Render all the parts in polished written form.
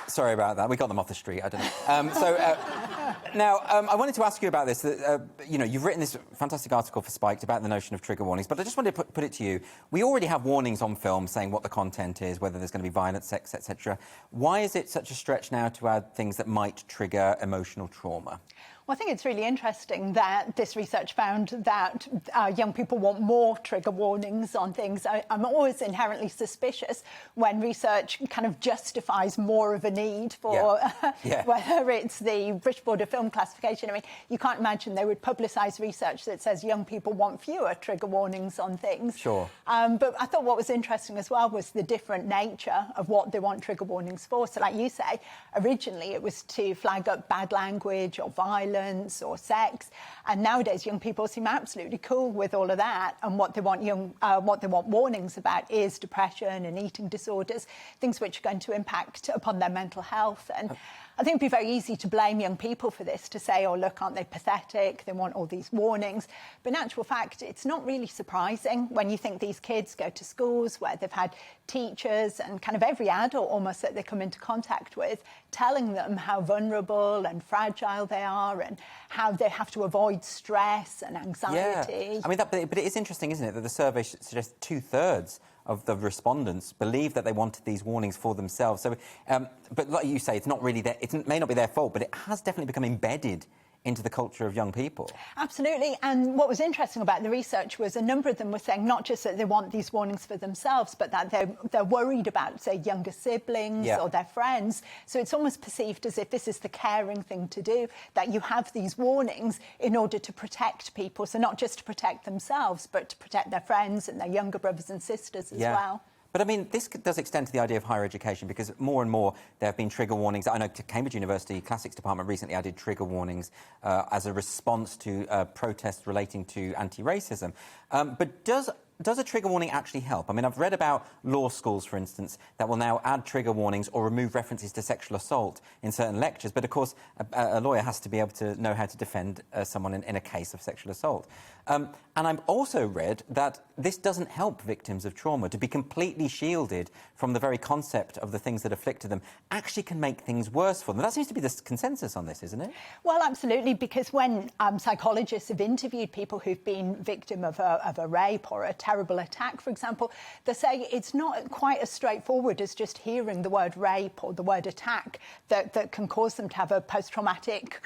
Sorry about that. We got them off the street. I don't know. Now, I wanted to ask you about this. You know, you've written this fantastic article for Spiked about the notion of trigger warnings, but I just wanted to put it to you. We already have warnings on film saying what the content is, whether there's going to be violence, sex, etc. Why is it such a stretch now to add things that might trigger emotional trauma? Well, I think it's really interesting that this research found that young people want more trigger warnings on things. I'm always inherently suspicious when research kind of justifies more of a need for whether it's the British Board of Film Classification. I mean, you can't imagine they would publicise research that says young people want fewer trigger warnings on things. Sure. But I thought what was interesting as well was the different nature of what they want trigger warnings for. So like you say, originally it was to flag up bad language or violence or sex, and nowadays young people seem absolutely cool with all of that, and what they want warnings about is depression and eating disorders, things which are going to impact upon their mental health. And I think it'd be very easy to blame young people for this, to say, oh, look, aren't they pathetic? They want all these warnings. But in actual fact, it's not really surprising when you think these kids go to schools where they've had teachers and kind of every adult almost that they come into contact with telling them how vulnerable and fragile they are and how they have to avoid stress and anxiety. Yeah. I mean, but it is interesting, isn't it, that the survey suggests 2/3 of the respondents believe that they wanted these warnings for themselves. So, but like you say, it's not really it may not be their fault, but it has definitely become embedded into the culture of young people. Absolutely. And what was interesting about the research was a number of them were saying not just that they want these warnings for themselves, but that they're worried about, say, younger siblings or their friends. So it's almost perceived as if this is the caring thing to do, that you have these warnings in order to protect people. So not just to protect themselves, but to protect their friends and their younger brothers and sisters as well. But, I mean, this does extend to the idea of higher education, because more and more there have been trigger warnings. I know Cambridge University Classics Department recently added trigger warnings as a response to protests relating to anti-racism. But does a trigger warning actually help? I mean, I've read about law schools, for instance, that will now add trigger warnings or remove references to sexual assault in certain lectures. But, of course, a lawyer has to be able to know how to defend someone in a case of sexual assault. And I've also read that this doesn't help victims of trauma. To be completely shielded from the very concept of the things that afflicted them actually can make things worse for them. That seems to be the consensus on this, isn't it? Well, absolutely, because when psychologists have interviewed people who've been victim of a rape or a terrible attack, for example, they say it's not quite as straightforward as just hearing the word rape or the word attack that can cause them to have a post-traumatic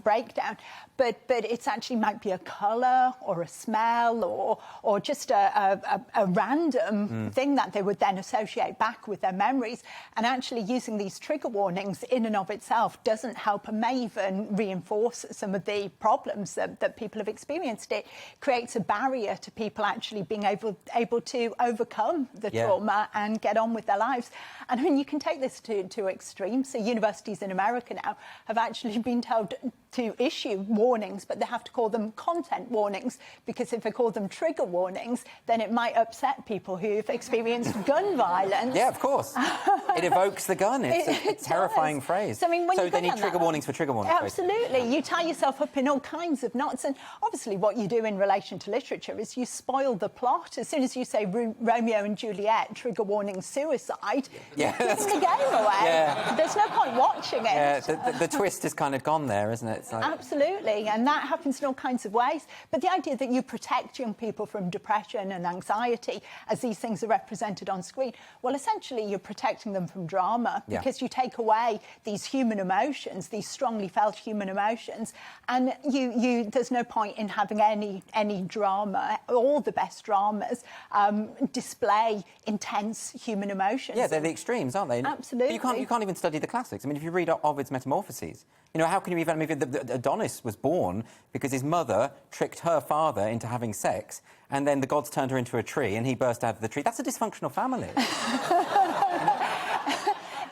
breakdown. But it's actually might be a colour or a smell or just a random thing that they would then associate back with their memories. And actually using these trigger warnings in and of itself doesn't help and may even reinforce some of the problems that people have experienced. It creates a barrier to people actually being able to overcome the trauma and get on with their lives. And I mean, you can take this to extremes. So universities in America now have actually been told to issue warnings, but they have to call them content warnings, because if they call them trigger warnings, then it might upset people who've experienced gun violence. Yeah, of course. It evokes the gun. It's a terrifying phrase. So, I mean, they need trigger warnings for trigger warnings. Absolutely. You tie yourself up in all kinds of knots. And obviously what you do in relation to literature is you spoil the plot. As soon as you say Romeo and Juliet, trigger warning, suicide, you're giving the game away. Yeah. There's no point watching it. Yeah, the twist is kind of gone there, isn't it? Like... Absolutely, and that happens in all kinds of ways. But the idea that you protect young people from depression and anxiety as these things are represented on screen, well, essentially you're protecting them from drama, because you take away these human emotions, these strongly felt human emotions, and there's no point in having any drama. All the best dramas display intense human emotions. Yeah, they're the extremes, aren't they? Absolutely. But you can't even study the classics. I mean, if you read Ovid's Metamorphoses, you know, how can you even... I mean, Adonis was born because his mother tricked her father into having sex, and then the gods turned her into a tree and he burst out of the tree. That's a dysfunctional family.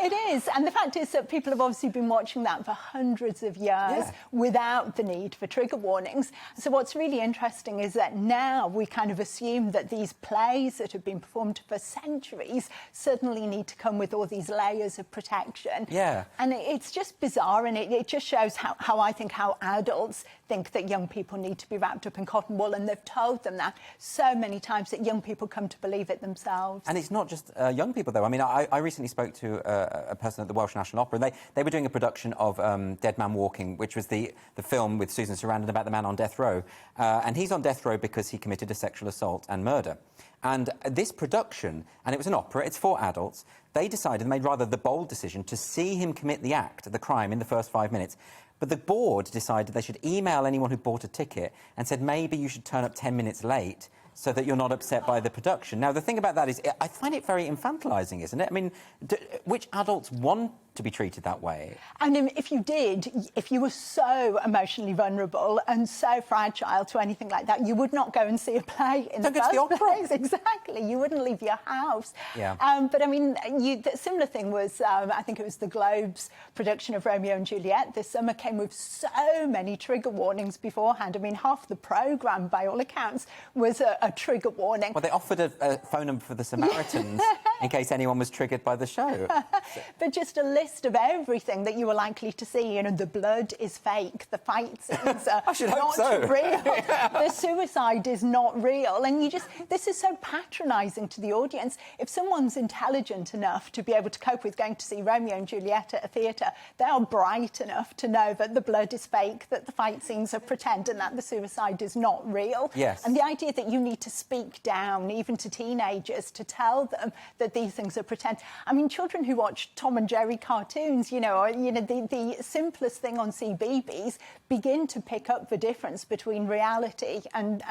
It is, and the fact is that people have obviously been watching that for hundreds of years without the need for trigger warnings. So what's really interesting is that now we kind of assume that these plays that have been performed for centuries suddenly need to come with all these layers of protection. Yeah. And it's just bizarre, and it just shows how I think how adults think that young people need to be wrapped up in cotton wool, and they've told them that so many times that young people come to believe it themselves. And it's not just young people, though. I mean, I recently spoke to a person at the Welsh National Opera, and they were doing a production of Dead Man Walking, which was the film with Susan Sarandon about the man on death row. And he's on death row because he committed a sexual assault and murder. And this production, and it was an opera, it's for adults, they decided, made rather the bold decision to see him commit the act, the crime, in the first 5 minutes. But the board decided they should email anyone who bought a ticket and said, maybe you should turn up 10 minutes late so that you're not upset by the production. Now, the thing about that is, I find it very infantilizing, isn't it? I mean, which adults want to be treated that way? And if you were so emotionally vulnerable and so fragile to anything like that, you would not go and see a play in the first place. Exactly. You wouldn't leave your house. Yeah. But I mean, the similar thing was, I think it was the Globe's production of Romeo and Juliet this summer came with so many trigger warnings beforehand. I mean, half the programme, by all accounts, was a trigger warning. Well, they offered a phone number for the Samaritans in case anyone was triggered by the show. But just a list of everything that you were likely to see. You know, the blood is fake, the fight scenes are not real, the suicide is not real. And this is so patronising to the audience. If someone's intelligent enough to be able to cope with going to see Romeo and Juliet at a theatre, they are bright enough to know that the blood is fake, that the fight scenes are pretend, and that the suicide is not real. Yes. And the idea that you need to speak down, even to teenagers, to tell them that these things are pretend. I mean, children who watch Tom and Jerry cartoons, the simplest thing on CBeebies begin to pick up the difference between reality and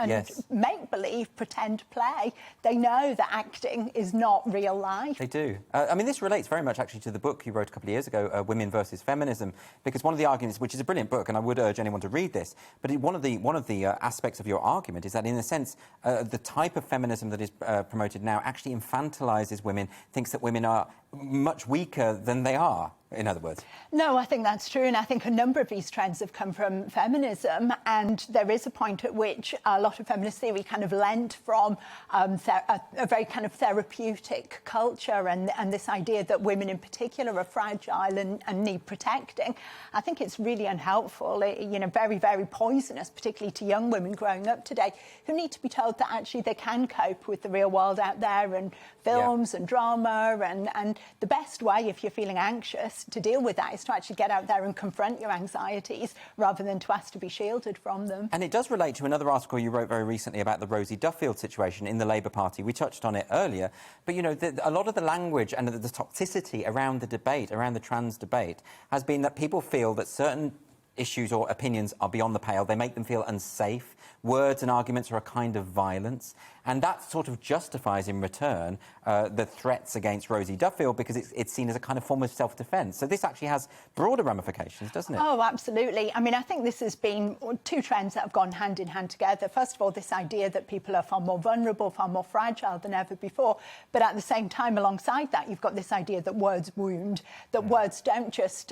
make-believe, pretend play. They know that acting is not real life. They do. I mean, this relates very much, actually, to the book you wrote a couple of years ago, Women versus Feminism, because one of the arguments, which is a brilliant book, and I would urge anyone to read this, but one of the aspects of your argument is that, in a sense, the type of feminism that is promoted now actually infantilizes women, thinks that women are much weaker than they are, in other words. No, I think that's true, and I think a number of these trends have come from feminism, and there is a point at which a lot of feminist theory kind of lent from a very kind of therapeutic culture, and this idea that women in particular are fragile and need protecting. I think it's really unhelpful, very, very poisonous, particularly to young women growing up today, who need to be told that actually they can cope with the real world out there, and films and drama, and the best way, if you're feeling anxious, to deal with that is to actually get out there and confront your anxieties rather than to ask to be shielded from them. And it does relate to another article you wrote very recently about the Rosie Duffield situation in the Labour Party. We touched on it earlier, but, a lot of the language and the toxicity around the debate, around the trans debate, has been that people feel that certain issues or opinions are beyond the pale. They make them feel unsafe. Words and arguments are a kind of violence. And that sort of justifies, in return, the threats against Rosie Duffield, because it's seen as a kind of form of self-defence. So this actually has broader ramifications, doesn't it? Oh, absolutely. I mean, I think this has been two trends that have gone hand in hand together. First of all, this idea that people are far more vulnerable, far more fragile than ever before. But at the same time, alongside that, you've got this idea that words wound, that words don't just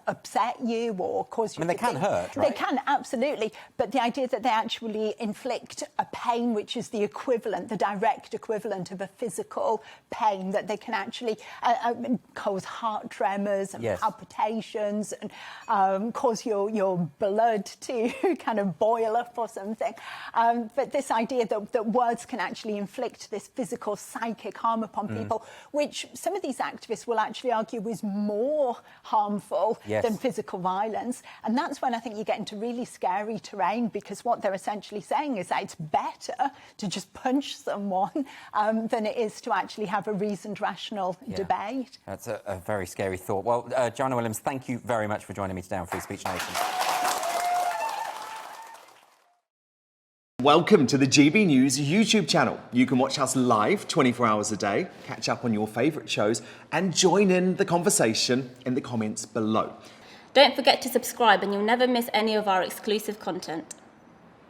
upset you or cause you I mean, they can hurt, right? They can, absolutely. But the idea that they actually inflict a pain which is the direct equivalent of a physical pain, that they can actually cause heart tremors and palpitations and cause your blood to kind of boil up or something. But this idea that words can actually inflict this physical, psychic harm upon people, which some of these activists will actually argue is more harmful than physical violence. And that's when I think you get into really scary terrain, because what they're essentially saying is that it's better to just punch someone than it is to actually have a reasoned, rational debate. That's a very scary thought. Well, Joanna Williams, thank you very much for joining me today on Free Speech Nation. Welcome to the GB News YouTube channel. You can watch us live 24 hours a day, catch up on your favourite shows, and join in the conversation in the comments below. Don't forget to subscribe and you'll never miss any of our exclusive content.